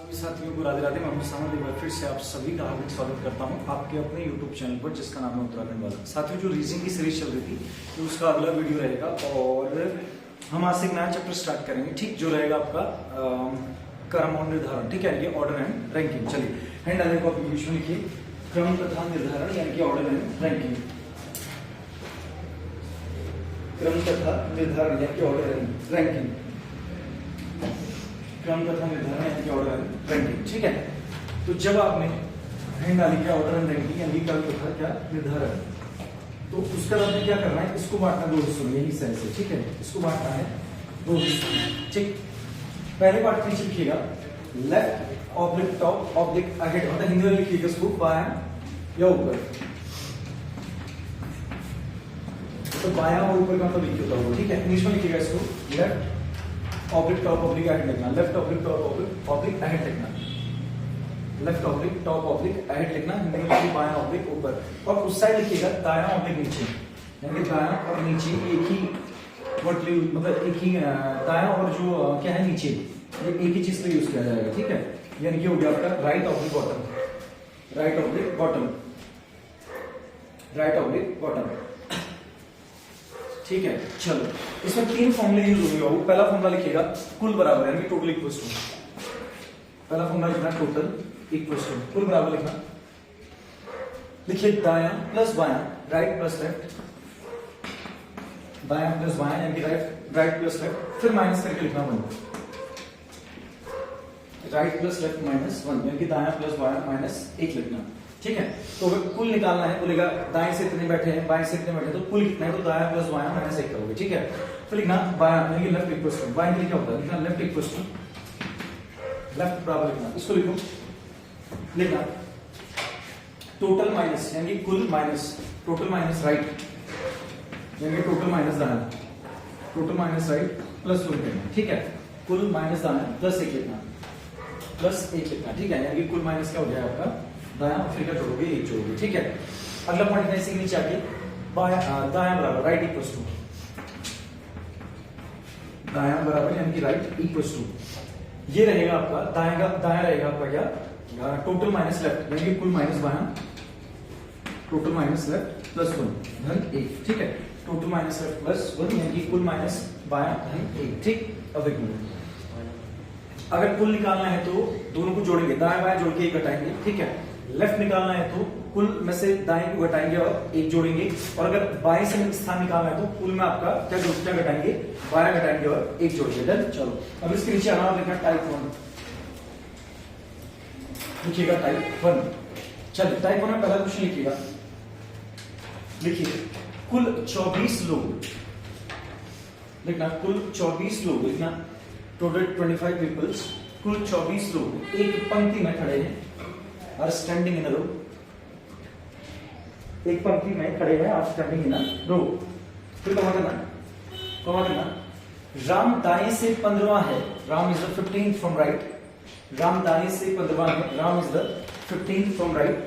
साथियों को राधे राधे। मैं हूं सामने एक बार फिर से आप सभी का हार्दिक स्वागत करता हूं आपके अपने YouTube चैनल पर जिसका नाम है उत्तराखंड वाला। साथियों, जो रीजनिंग की सीरीज चल रही थी तो उसका अगला वीडियो रहेगा और हम आज से एक नया चैप्टर स्टार्ट करेंगे, ठीक, जो रहेगा आपका क्रम और निर्धारण, ठीक है, यानी ऑर्डर एंड रैंकिंग। चलिए हैंड आने को इंग्लिश में लिखिए, क्रम तथा निर्धारण यानी कि ऑर्डर एंड रैंकिंग। क्रम तथा निर्धारण यानी कि ऑर्डर एंड रैंकिंग। क्रम तथा निर्धारण यानी कि ऑर्डर एंड रैंकिंग, ठीक है। तो जब आपने हैंड डाली क्या ऑर्डर एंड रैंकिंग यानी क्रम तथा क्या निर्धारण, तो उसका आपने क्या करना है, इसको बांटना दो हिस्सों में, यही सेंस है, ठीक है। इसको बांटना है दो हिस्सों में, ठीक। पहले पार्ट नीचे लिखिएगा, left oblique top oblique ahead, मतलब हिंदी में लिखिएगा इसको बायां या ऊपर। तो बायां और ऊपर का मतलब लिखिए होता होगा, ठीक है। इंग्लिश में लिखिएगा इसको left oblique top oblique ahead लिखना, left oblique top oblique ahead लिखना, left oblique top oblique ahead लिखना, हिंदी में लिखिए बायां ऑब्लिक ऊपर। और उस साइड लिखिएगा दायां ऑब्लिक नीचे, यानी दायां और नीचे एक ही मतलब एक ही दायां और जो क्या है नीचे, ये एक ही चीज पे यूज किया जाएगा, ठीक है। यानी कि हो गया आपका right oblique bottom, right oblique bottom, right oblique bottom, ठीक है। चलो, इसमें तीन फॉर्मूले यूज होंगे। पहला फॉर्मूला लिखिएगा कुल बराबर यानी टोटल इक्वल टू, पहला फॉर्मूला लिखना टोटल इक्वल टू कुल बराबर लिखना, लिखिए दायां प्लस बायां, राइट प्लस लेफ्ट, दायां प्लस बायां यानी कि राइट प्लस लेफ्ट, फिर माइनस करके लिखना 1, राइट प्लस लेफ्ट माइनस 1 यानी कि दायां प्लस बायां माइनस 1 लिखना, ठीक है। तो अगर कुल निकालना है, बोलेगा दाएं से इतने बैठे हैं बाएं से इतने बैठे हैं, तो कुल कितना है, तो दायां प्लस बायां माइनस 1 करोगे, ठीक है। फिर लिखना बायां यानी कि लेफ्ट इक्वल टू, बाएं के लिए क्या होता है, लिखना लेफ्ट इक्वल टू, लेफ्ट बराबर लिखना, इसको लिखो, लिखना टोटल माइनस यानी कि कुल माइनस, टोटल माइनस राइट यानी कि टोटल माइनस दायां, टोटल माइनस राइट प्लस 1 लिखना, ठीक है। कुल माइनस दायां प्लस 1 लिखना, प्लस 1 लिखना, ठीक है। यानी कि कुल माइनस क्या हो गया आपका दायां, फिर क्या जोड़ोगे 1 जोड़ोगे, ठीक है। अगला पॉइंट है इसी के नीचे आके दायां बराबर राइट इक्वल टू, दायां बराबर यानी कि राइट इक्वल टू, ये रहेगा आपका दायां रहेगा आपका क्या टोटल माइनस लेफ्ट यानी कि कुल माइनस बायां, टोटल माइनस लेफ्ट प्लस 1 धन 1, ठीक है। टोटल माइनस लेफ्ट प्लस 1 यानी कि कुल माइनस बायां धन 1, ठीक। अब एक मिनट, अगर कुल निकालना है तो दोनों को जोड़ेंगे, दाएं बाएं जोड़ के 1 घटाएंगे, ठीक है। लेफ्ट निकालना है तो कुल में से दाएं को घटाएंगे और 1 जोड़ेंगे, और अगर बाएं से स्थान निकालना है तो कुल में आपका क्या घटाएंगे, बायां घटाएंगे और 1 जोड़ेंगे, डन। चलो, अब इसके नीचे आना लिखना टाइप 1, लिखिएगा टाइप 1। चलिए टाइप 1 में पहला क्वेश्चन लिखिएगा, लिखिए कुल 24 लोग लिखना, कुल 24 लोग लिखना, टोटल 25 पीपल्स, कुल 24 लोग एक पंक्ति में खड़े हैं, आर स्टैंडिंग इन अ रो, एक पंक्ति में खड़े हैं, आर स्टैंडिंग इन अ रो। फिर कमा करना, राम दाएं से 15वां है, Ram is the 15th from right, Ram दाएं से 15वां है, Ram is the 15th from right,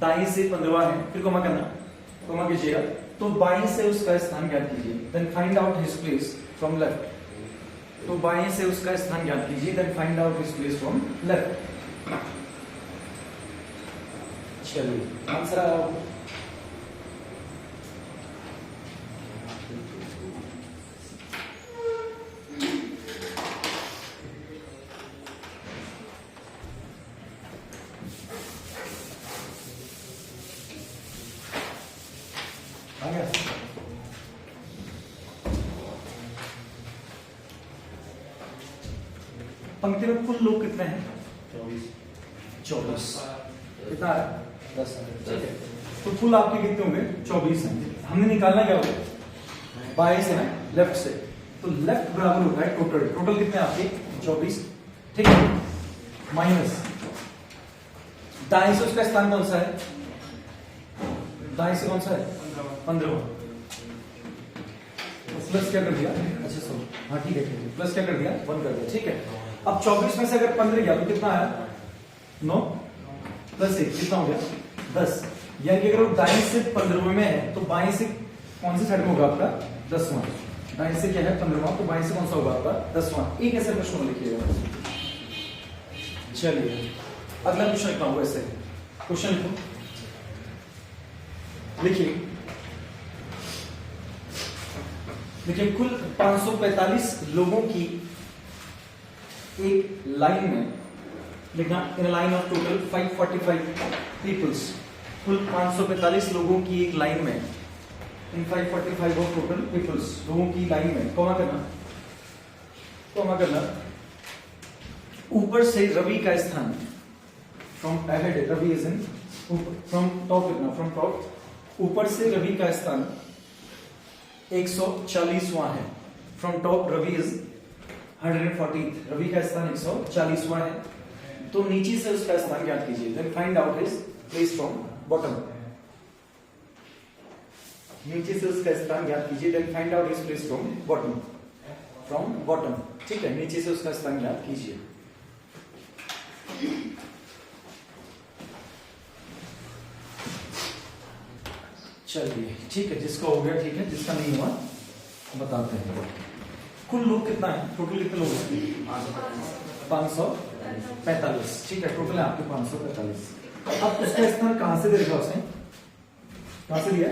दाएं से 15वां है, फिर कमा करना, कमा कीजिएगा, तो बाएं से उसका स्थान ज्ञात कीजिए, then find out his place from left, तो बाएं से उसका स्थान ज्ञात कीजिए, then find out his place from left. चलिए आंसर आओ, आ गया। पंक्ति में कुल लोग कितने हैं, 24 कितना है 10, ठीक है। तो कुल आपके कितने होंगे 24 हैं। हमने निकालना क्या होगा, बाएं से ना लेफ्ट से, तो लेफ्ट बराबर होता है टोटल, टोटल कितने आपके 24, ठीक है, माइनस दाएं से उसका स्थान कौन सा है, दाएं से कौन सा है 15, प्लस क्या कर दिया, अच्छा सो हाँ ठीक है, प्लस क्या कर दिया 1 कर दिया, ठीक है। अब 24 में से अगर 15 गया तो कितना आया 9 प्लस 1 कितना हो गया 10, यानी कि अगर वो दाएं से 15वें में है तो बाएं से कौन सी साइड में होगा आपका 10वां, दाएं से क्या है 15वां, तो बाएं से कौन सा होगा आपका 10वां। एक ऐसे प्रश्न लिखिएगा, चलिए अगला क्वेश्चन लिखता हूँ वैसे क्वेश्चन लिखो देखिए कुल 545 लोगों की एक लाइन में लिखना in line of total 545 peoples कुल 545 लोगों की एक लाइन में इन 545 ऑफ टोटल पीपल्स लोगों की लाइन में कॉमा करना ऊपर से रवि का स्थान from ahead Ravi is in from top लिखना फ्रॉम टॉप ऊपर से रवि का स्थान 140वां है from top Ravi is 140 Ravi का स्थान 140वां है तो नीचे से उसका स्थान ज्ञात कीजिए then find out his place from bottom नीचे से उसका स्थान ज्ञात कीजिए then find out his place from bottom ठीक है नीचे से उसका स्थान ज्ञात कीजिए चलिए ठीक है जिसका हो गया ठीक है जिसका नहीं हुआ बताते हैं कुल लोग कितना है टोटल कितने लोग हैं 545 ठीक है टोटल है आपके 545 अब उसका स्थान कहां से दे रखा उसने कहां से दिया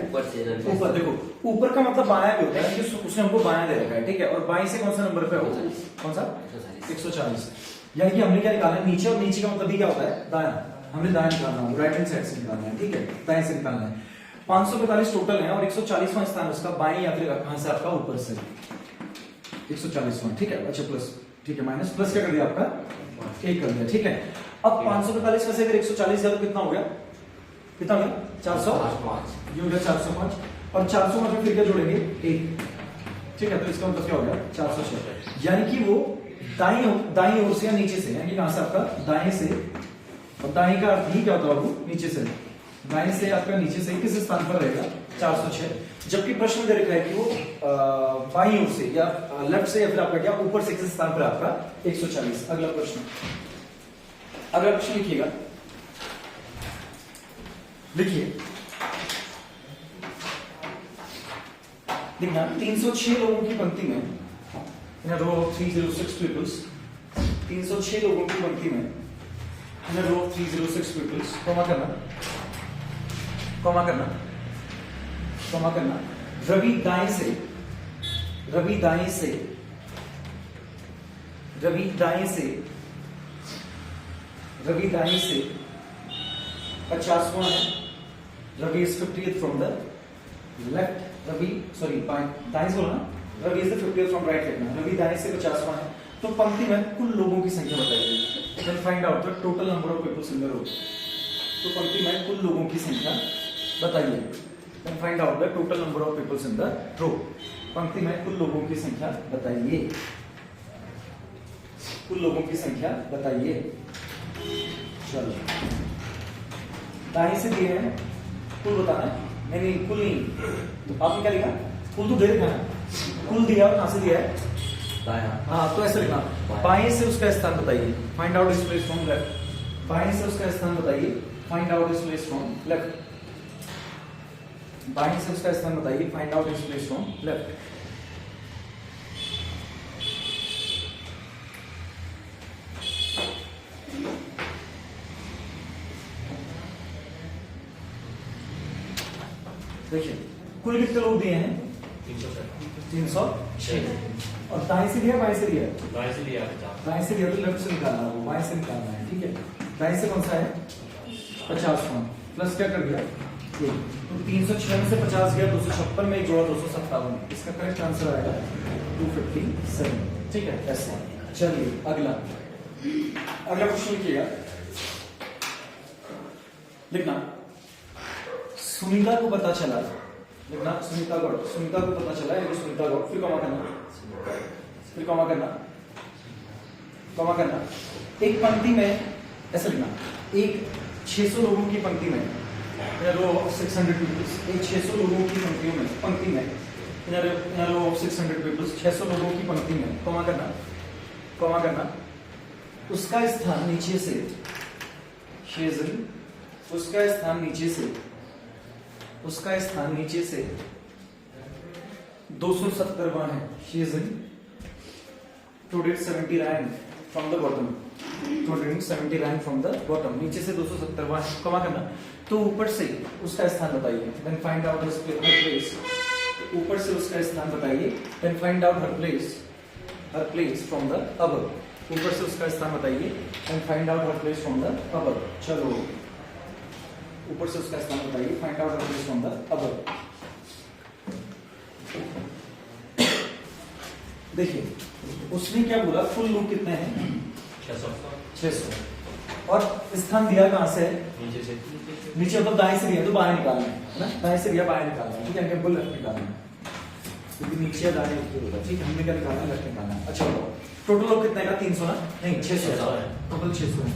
ऊपर देखो ऊपर का मतलब बायां भी होता है कि उसने हमको बायां दे रखा है ठीक है और बाएं से कौन सा नंबर पे हो कौन सा 140 यानी कि हमने क्या निकाला है नीचे और नीचे का मतलब भी क्या होता है दायां हमने दायां निकालना है राइट हैंड साइड से निकालना है ठीक है दाएं से निकालना है 545 टोटल है और 140वां स्थान उसका बाएं या फिर कहां से आपका ऊपर से 140वां ठीक है अच्छा प्लस ठीक है माइनस प्लस क्या कर दिया आपका 1 कर दिया ठीक है अब 545 में से अगर 140 है तो कितना हो गया 405 ये हो गया 405 और 405 में फिर क्या जोड़ेंगे 1 ठीक है तो इसका मतलब क्या हो गया 406 यानी कि वो दाईं ओर से या नीचे से यानी कहां से आपका दाएं से और दाएं का अर्थ ही क्या होता है वो नीचे से दाएं से आपका नीचे से किस स्थान पर रहेगा 406 जबकि प्रश्न दे रखा है कि वो बाईं ओर से या लेफ्ट से या फिर आपका क्या ऊपर से किस स्थान पर आपका 140 अगला प्रश्न लिखिएगा देखना 306 लोगों की पंक्ति में इन रो ऑफ 306 पीपल्स 306 लोगों की पंक्ति में in row of 306 peoples comma करना रवि दाएं से 50वां है Ravi is 50th from the left दाएं से बोला ना Ravi is the 50th from right लिखना रवि दाएं से 50वां है तो पंक्ति में कुल लोगों की संख्या बताइए then find out the total number of peoples in the row तो पंक्ति में कुल लोगों की संख्या बताइए then find out the total number of peoples in the row पंक्ति में कुल लोगों की संख्या बताइए चलो दाएं से दिए हैं कुल बताना है नहीं कुल नहीं तो आपने क्या लिखा कुल तो दे रखा है कुल दिया और कहां से दिया है हाँ तो ऐसे लिखना बाएं से उसका स्थान बताइए find out his place from left बाएं से उसका स्थान बताइए find out his place from left बाएं से उसका स्थान बताइए find out his place from left देखिए कुल कितने लोग दिए हैं 306 और दाएं से दिया बाएं से दिया दाएं से दिया तो लेफ्ट से निकालना है बाएं से निकालना है ठीक है दाएं से कौन सा है 50वां प्लस क्या कर दिया तो 306 में से 50 गया 256 में एक जोड़ा 257 इसका करेक्ट आंसर आएगा 257 ठीक है ऐसे चलिए अगला क्वेश्चन लिखिएगा लिखना सुनीता को पता चला लिखना सुनीता को पता चला सुनीता गौड़ फिर कॉमा करना एक पंक्ति में ऐसे लिखना एक 600 लोगों की पंक्ति में रो ऑफ 600 पीपल्स एक 600 लोगों की पंक्ति में रो ऑफ 600 पीपल्स 600 लोगों की पंक्ति में कॉमा करना उसका स्थान नीचे से शेजन उसका स्थान नीचे से 270वां है she is in 270 rank from the bottom 270 rank from the bottom, नीचे से 270 वहां कमा करना, तो ऊपर से उसका स्थान बताइए, then find out her place, ऊपर से उसका स्थान बताइए, then find out her place from the above, ऊपर से उसका स्थान बताइए, then find out her place from the above. चलो ऊपर से उसका स्थान बताइए, find out her place from the above. देखिए उसने क्या बोला, फुल लूप कितने हैं 600 और स्थान दिया कहां से है, नीचे मतलब दाएं से दिया तो बाएं निकालना है ना, दाएं से दिया बाएं निकालना है, ठीक है, टेम्पल लेफ्ट निकालना है, क्योंकि नीचे या दाएं होगा, ठीक है, हमने क्या निकालना है, लेफ्ट निकालना है। अच्छा बताओ टोटल लोग कितने का 300 ना, नहीं 600 है, टोटल 600 है।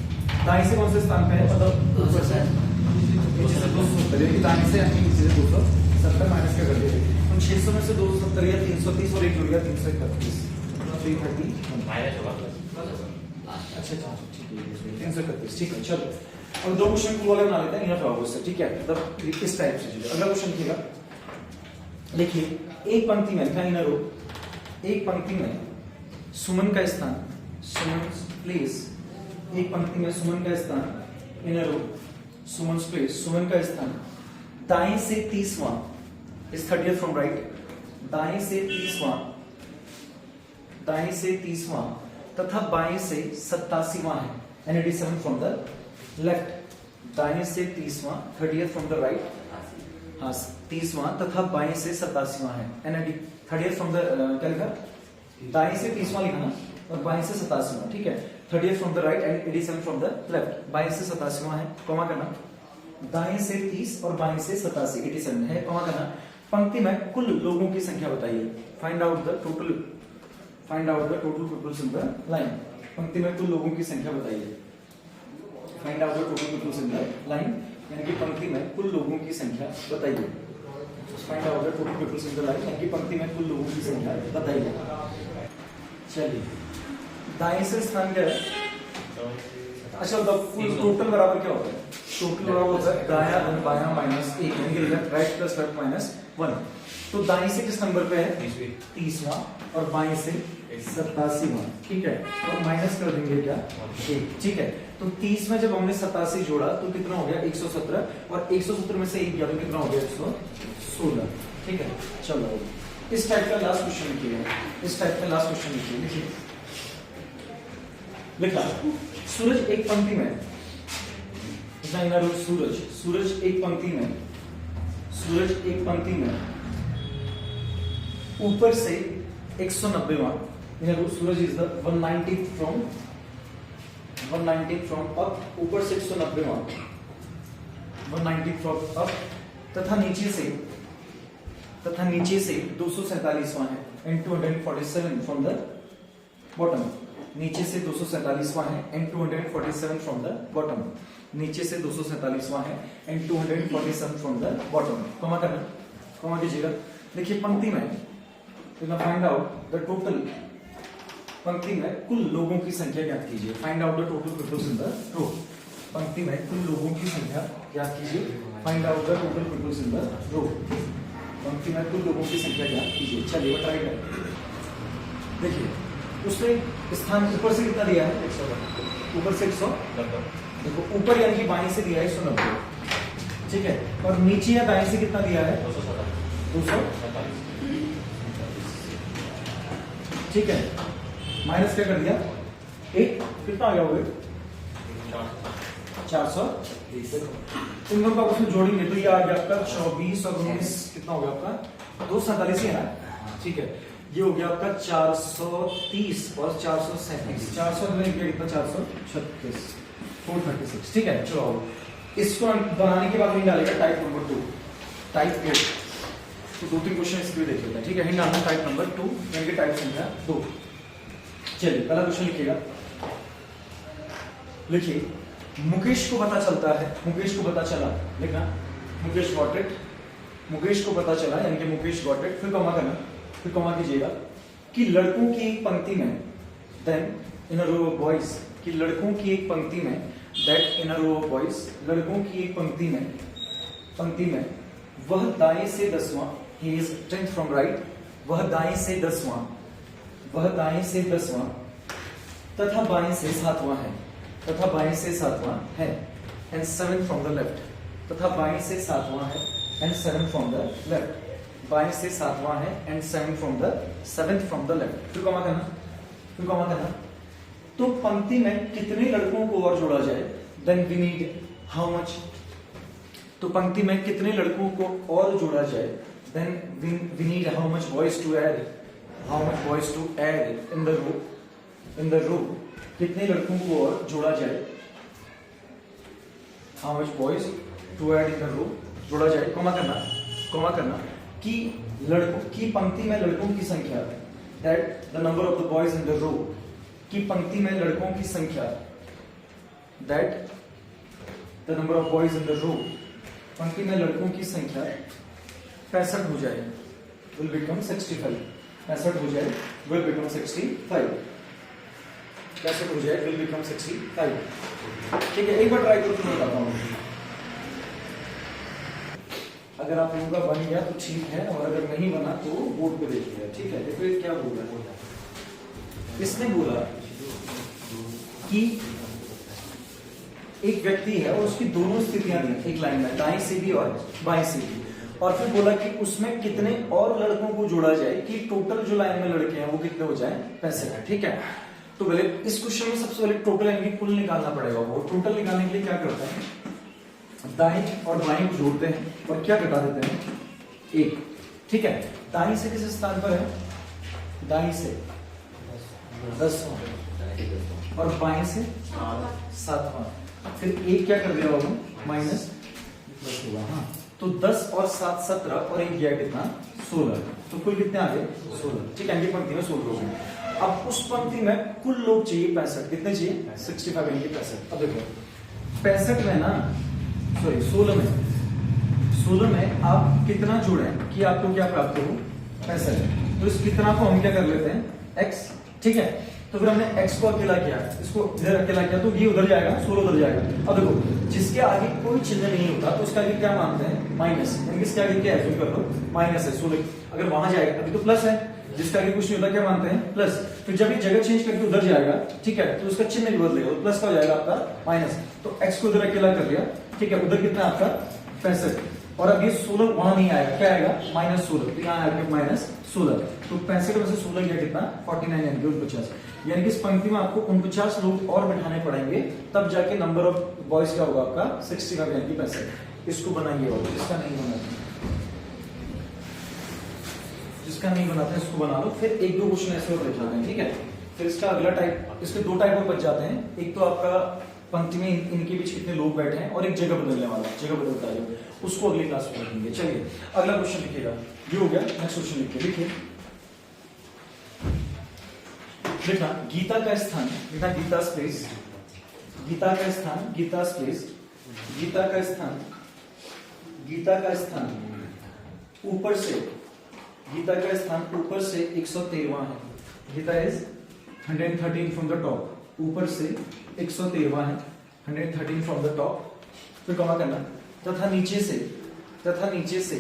दाएं से कौन से स्थान पे है, मतलब ऊपर से नीचे से 270, यानी दाएं से नीचे से 270 माइनस क्या कर दिया, तो 600 में से 270 या 330 और एक जुड़ गया 331, 330 माइनस होगा। अच्छा ठीक है 331, ठीक है। चलो अब दो क्वेश्चन को वाले बना लेते हैं, इनफ होगा उससे, ठीक है, मतलब इस टाइप से चीजें। अगला क्वेश्चन लिखिएगा, देखिए एक पंक्ति में लिखा इन रो, एक पंक्ति में सुमन का स्थान, सुमन प्लेस, एक पंक्ति में सुमन का स्थान इन रो, सुमन प्लेस, सुमन का स्थान दाएं से 30वां इज 30th फ्रॉम राइट, दाएं से 30वां तथा बाएं से 87वां है, एंड 87 फ्रॉम द लेफ्ट, दाएं से 30वां 30th फ्रॉम द राइट, हाँ 30वां तथा बाएं से 87वां है, एंड 30th फ्रॉम द क्या लिखा, दाएं से 30वां लिखा ना और बाएं से 87वां, ठीक है, 30th from the right and 87 from the left, बाएं से 87वां है, कॉमा करना, दाएं से 30 और बाएं से 87 87 है, कॉमा करना, पंक्ति में कुल लोगों की संख्या बताइए, find out the total peoples in the line, पंक्ति में कुल लोगों की संख्या बताइए, find out the total peoples in the line, यानी कि पंक्ति में कुल लोगों की संख्या बताइए, find out the total peoples in the line, यानी कि पंक्ति में कुल लोगों की संख्या बताइए। चलिए दाएं से स्थान क्या है, अच्छा कुल टोटल बराबर क्या होता है, टोटल बराबर होता है दायां धन बायां माइनस 1, यानी कि राइट प्लस लेफ्ट माइनस 1, तो दाएं से किस नंबर पे है 30वां और बाएं से 87वां, ठीक है, तो माइनस कर देंगे क्या 1, ठीक है, तो 30 में जब हमने 87 जोड़ा तो कितना हो गया 117 और 117 में से 1 गया तो कितना हो गया 116, ठीक है। चलो इस टाइप का लास्ट क्वेश्चन लिखिए, इस टाइप का लास्ट क्वेश्चन लिखिए, लिखा सूरज एक पंक्ति में, सूरज एक पंक्ति में ऊपर से 190वां, सूरज इज द 190 फ्रॉम अप, ऊपर से 190वां 190 फ्रॉम अप तथा नीचे से 247वां है, एंड 247 फ्रॉम द बॉटम, नीचे से 247वां है एंड 247 फ्रॉम द बॉटम, नीचे से 247वां है and 247 from the bottom, comma करना, कॉमा कीजिएगा। देखिए पंक्ति में फाइंड आउट द टोटल, पंक्ति में कुल लोगों की संख्या ज्ञात कीजिए, find out the total peoples in the row, पंक्ति में कुल लोगों की संख्या ज्ञात कीजिए, find out the total peoples in the row, पंक्ति में कुल लोगों की संख्या ज्ञात कीजिए। चलिए ट्राई करें, देखिए उसने स्थान ऊपर से कितना दिया है 190, ऊपर से 190, देखो ऊपर यानी कि बाएं से दिया है 190, ठीक है, और नीचे या दाएं से कितना दिया है 247, ठीक है, माइनस क्या कर दिया 1, कितना आ गया वो 430, इन दोनों का उसमें जोड़ेंगे तो ये आ गया आपका 24 और 19, कितना हो गया आपका 247 ही है ना, ठीक है, ये हो गया आपका 430 और 437, 400 में कितना 436, 436, ठीक है। चलो इसको बनाने के बाद नहीं डालेगा टाइप नंबर 2, टाइप 8, तो 2-3 क्वेश्चन इसके भी देख लेते हैं, ठीक है, हिंट डालना टाइप नंबर 2, यानी कि टाइप संख्या 2। चलिए पहला क्वेश्चन लिखिएगा, लिखिए मुकेश को पता चलता है, मुकेश को पता चला, लिखना मुकेश गॉट इट, मुकेश को पता चला यानी कि मुकेश गॉट इट, फिर कॉमा करना, फिर कॉमा कीजिएगा कि लड़कों की एक पंक्ति में, then in a row of boys, कि लड़कों की एक पंक्ति में, that in a row of boys, लड़कों की एक पंक्ति में वह दाएं से 10वां, he is 10th from right, वह दाएं से 10वां तथा बाएं से 7वां है, तथा बाएं से सातवां है एंड 7 फ्रॉम द लेफ्ट, तथा बाएं से सातवां है एंड 7 फ्रॉम द लेफ्ट, बाएं से सातवां है and 7 from the 7th from the left. फिर कॉमा करना, फिर कॉमा करना। तो पंक्ति में कितने लड़कों को और जोड़ा जाए, then we need how much. तो पंक्ति में कितने लड़कों को और जोड़ा जाए, then we need how much boys to add, how much boys to add in the row, in the row. कितने लड़कों को और जोड़ा जाए, how much boys to add in the row, जोड़ा जाए, कॉमा करना, कॉमा करना कि लड़कों की पंक्ति में लड़कों की संख्या, that the number of the boys in the row, की पंक्ति में लड़कों की संख्या, that the number of boys in the row, पंक्ति में लड़कों की संख्या 65 हो जाए, विल बिकम 65, 65 हो जाए, विल बिकम 65, 65 हो जाए, विल बिकम 65। ठीक है, एक बार ट्राई करो, मैं बताता हूँ। अगर आप लोगों का बन गया तो ठीक है, और अगर नहीं बना तो बोर्ड पे देखिए। ठीक है, देखो क्या बोल रहा है, इसने बोला कि एक व्यक्ति है और उसकी दोनों स्थितियां दी एक लाइन में, दाएं से भी और बाएं से भी, और फिर बोला कि उसमें कितने और लड़कों को जोड़ा जाए कि टोटल जो लाइन में लड़के हैं वो कितने हो जाए, 65। ठीक है, तो पहले इस क्वेश्चन में सबसे पहले टोटल यानी कि कुल निकालना पड़ेगा। वो टोटल निकालने के लिए क्या करते हैं, दाएं और बाएं को जोड़ते हैं और क्या घटा देते हैं, 1। ठीक है, दाएं से किस स्थान पर है, दाएं से 10वां और बाएं से 7वां, फिर 1 क्या कर दिया होगा, -10 होगा। हाँ, तो 10 और 7 17 और 1 गया कितना, 16, तो कुल कितने आ गए, 16। ठीक है, पंक्ति में 16 लोग हैं। अब उस पंक्ति में कुल लोग चाहिए 65, कितने चाहिए, 65 यानी 65। अब देखो 65 में ना, सॉरी 16 में आप कितना जोड़े कि आपको क्या प्राप्त हो, 65। तो इस कितना को हम क्या कर लेते हैं, x। ठीक है, तो फिर हमने x को अकेला किया, इसको इधर अकेला किया, तो ये उधर जाएगा, 16 उधर जाएगा। अब देखो जिसके आगे कोई चिन्ह नहीं होता तो उसका आगे क्या मानते हैं, माइनस, यानी इसके आगे क्या है, कर लो माइनस है 16। अगर वहां जाएगा, अभी तो प्लस है, जिसका आगे कुछ नहीं होता क्या मानते हैं, प्लस। फिर जब ये जगह चेंज करके उधर जाएगा, ठीक है, तो उसका चिन्ह भी बदलेगा, तो प्लस का हो जाएगा आपका माइनस। तो x को उधर अकेला कर लिया, ठीक है, उधर कितना आपका 65, और अब ये 16 वहां नहीं आएगा, क्या आएगा, -16, तो यहाँ आएगा -16। तो 65 में से 16 गया कितना, 49 यानी 49। यानी कि इस पंक्ति में आपको 49 लोग और बिठाने पड़ेंगे, तब जाके नंबर ऑफ बॉयज क्या होगा आपका 65 यानी कि 65। इसको बनाइए, और जिसका नहीं बनाता, जिसका नहीं बनाता इसको बना लो। फिर 1-2 क्वेश्चन ऐसे और लिखा है। ठीक है, फिर इसका अगला टाइप, इसके 2 टाइप और बच जाते हैं। एक तो आपका पंक्ति में इनके बीच कितने लोग बैठे हैं, और एक जगह बदलने वाला, जगह बदलता है, उसको अगली क्लास में लिखेंगे। चलिए अगला क्वेश्चन लिखिएगा, ये हो गया, नेक्स्ट क्वेश्चन लिखिए। देखना, गीता का स्थान, देखना गीता's प्लेस, गीता का स्थान, गीता's प्लेस, गीता का स्थान, गीता का स्थान ऊपर से, गीता का स्थान ऊपर से 113वां है। Geeta is 113 from the top, ऊपर से 113वां है, 113 फ्रॉम द टॉप। फिर कॉमा करना, तथा नीचे से, तथा नीचे से,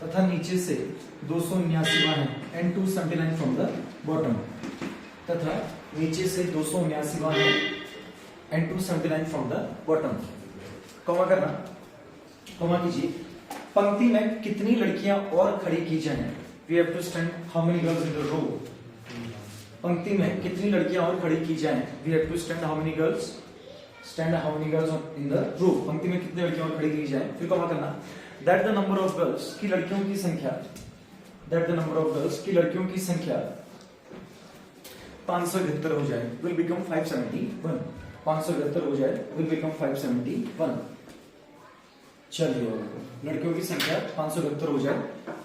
तथा नीचे से 279वां है, एंड 279 फ्रॉम द बॉटम, तथा नीचे से 279वां है, and 279 from the bottom. Comma करना, कॉमा कीजिए। पंक्ति में कितनी लड़कियां और खड़ी की जाएं, we have to stand how many girls in the row. पंक्ति में कितनी लड़कियां और खड़ी की जाएं, we have to stand how many girls, stand how many girls in the row. पंक्ति में कितनी लड़कियां और खड़ी की जाएं, फिर कॉमा करना, that the number of girls, की लड़कियों की संख्या, that the number of girls, की लड़कियों की संख्या 571 हो जाए, विल बिकम 571, 571 हो जाए, विल बिकम 571। चलिए, लड़कियों की संख्या 571 हो जाए,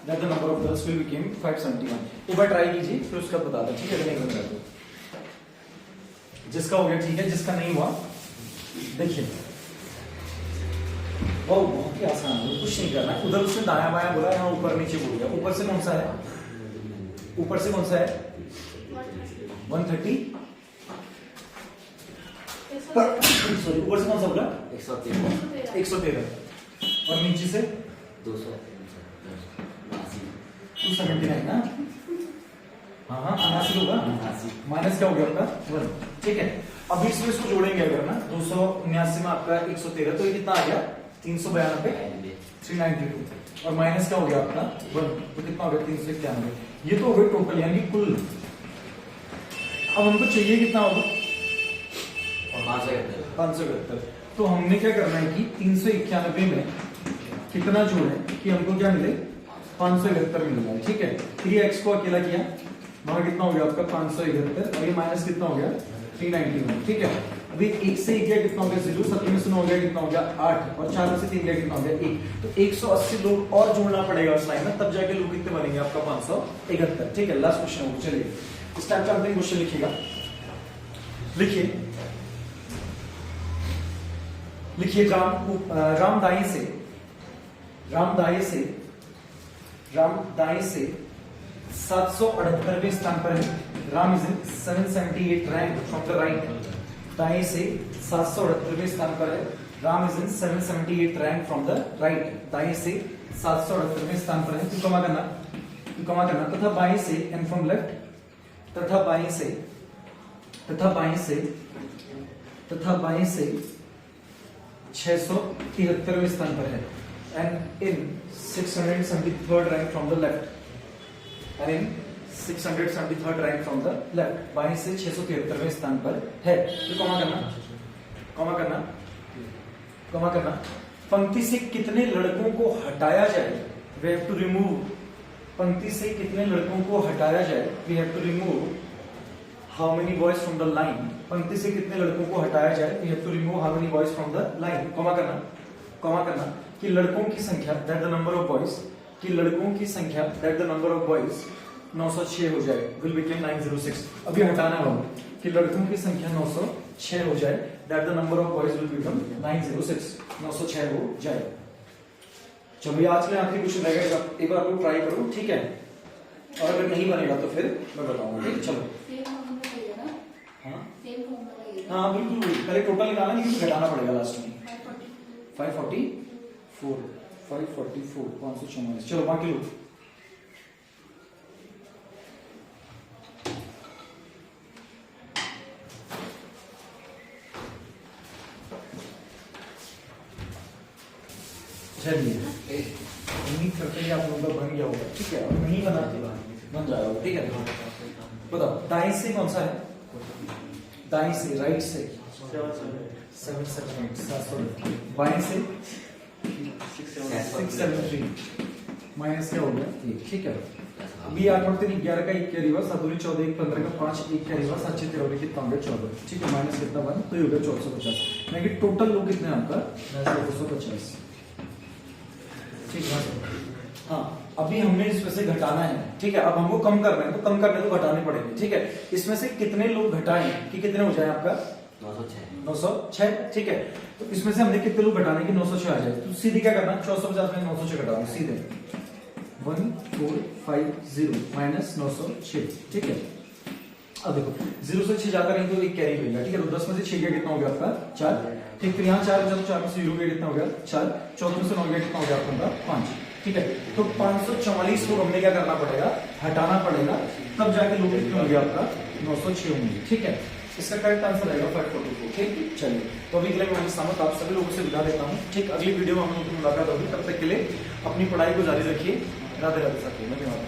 that the number of girls will become 571। एक बार ट्राई कीजिए, फिर उसका बता दो। ठीक है, नहीं बन रहा तो जिसका हो गया ठीक है, जिसका नहीं हुआ देखिए, बहुत ही आसान है, कुछ नहीं करना। उधर उसने दाया बाया बोला, यहाँ ऊपर नीचे बोल दिया। ऊपर से कौन सा है, ऊपर से कौन सा है, 130, सॉरी ऊपर से कौन सा बोला, 113, और नीचे से 279 ना, हाँ हाँ 79 होगा, माइनस क्या हो गया आपका 1, ठीक है। अब इसमें इसको जोड़ेंगे अगर ना 279 में आपका 113, तो ये कितना आ गया 392, 392, और माइनस क्या हो गया आपका 1, तो कितना हो गया 391। ये तो हो गई टोटल यानी कुल। अब हमको चाहिए कितना होगा 571। तो हमने क्या करना है कि 391 में कितना जोड़े कि हमको क्या मिले 571 मिल जाए, ठीक है। 3x को अकेला किया, वहां कितना हो गया आपका 571, और ये माइनस कितना हो गया 391, ठीक है। अभी 1 से 1 गया कितना हो गया 0, 7 में से 9 हो गया कितना हो गया 8, और 4 में से 3 गया कितना हो गया 1, तो 180 लोग और जोड़ना पड़ेगा उस लाइन में, तब जाके लोग कितने बनेंगे आपका 571, ठीक है। लास्ट क्वेश्चन हो, चलिए इस टाइप का अंतिम क्वेश्चन लिखिएगा। लिखिए राम दाएं से 778वें स्थान पर है। Ram is in 778 rank from the right. दाएं से 778वें स्थान पर है। Ram is in 778 rank from the right. दाएं से 778वें स्थान पर है। तू कमा करना तथा बाएं से एंड फ्रॉम लेफ्ट, तथा बाएं से 673वें स्थान पर है। And in 673rd rank from the left, and in 673rd rank from the left. बाएं से 673वें स्थान पर है। तो कमा करना पंक्ति से कितने लड़कों को हटाया जाए, वी हैव टू रिमूव। पंक्ति से कितने लड़कों को हटाया जाए, we have to remove how many boys from the line. पंक्ति से कितने लड़कों को हटाया जाए, we have to remove how many boys from the line. Comma करना कि लड़कों की संख्या that the number of boys, कि लड़कों की संख्या that the number of boys 906 हो जाए, विल बिकम 906। अभी हटाना है कि लड़कों की संख्या 906 हो जाए, that the number of boys will become 906, 906 हो जाए। चलो आज के आखिरी क्वेश्चन रहेगा, एक बार आप लोग ट्राई करो, ठीक है। और अगर नहीं बनेगा तो फिर मैं बताऊंगा, ठीक है। चलो हाँ बिल्कुल, पहले टोटल निकालना नहीं, क्योंकि घटाना पड़ेगा लास्ट में। 544 544। चलो बाकी लोग चलिए, उम्मीद करते हैं आप लोगों का बन गया होगा, ठीक है। और नहीं बनाते बन जाएगा, ठीक है। बताओ दाएं से कौन सा है, दाएं से राइट से 778, बाएं से 673, माइनस क्या हो गया 1, ठीक है। अभी 8 और 3 11 का 1 कैरी हुआ, 7 दूनी 14, 1 15 का 5 1 कैरी हुआ, 7 6 13 कितना हो गया 14, ठीक है। माइनस कितना 1, तो ये हो गया 1450। यानी कि टोटल लोग कितने आपका 250, ठीक है। हाँ अभी हमने इसमें से घटाना है, ठीक है। अब हमको कम करना है, तो कम करने तो घटाने पड़ेंगे, ठीक है। इसमें से कितने लोग घटाएं कि कितने हो जाए आपका 906, ठीक है। तो इसमें से हमने कितने लोग घटाने की 906 आ जाए, तो सीधे क्या करना 450 में 906 घटाओ, सीधे 1450 माइनस 906, ठीक है। अब देखो 0 से 6 जाकर तो एक कैरी मिलेगा, ठीक है। तो 10 में से 6 गया कितना हो गया आपका 4, ठीक। फिर यहाँ 4 बचा, तो 4 में से 0 गया कितना हो गया 4, 14 में से 9 गया कितना हो गया आपका 5, ठीक है। तो 544 को हमने क्या करना पड़ेगा, हटाना पड़ेगा, तब जाके लोग कितने होंगे आपका 906 होंगे, ठीक है। इसका करेक्ट आंसर आएगा 544, ठीक। चलिए तो अभी के लिए मैं सामत आप सभी लोगों से विदा देता हूँ, ठीक। अगली वीडियो में हम लोगों की मुलाकात होगी, तब तक के लिए अपनी पढ़ाई को जारी रखिए। राधे राधे साथियों, धन्यवाद।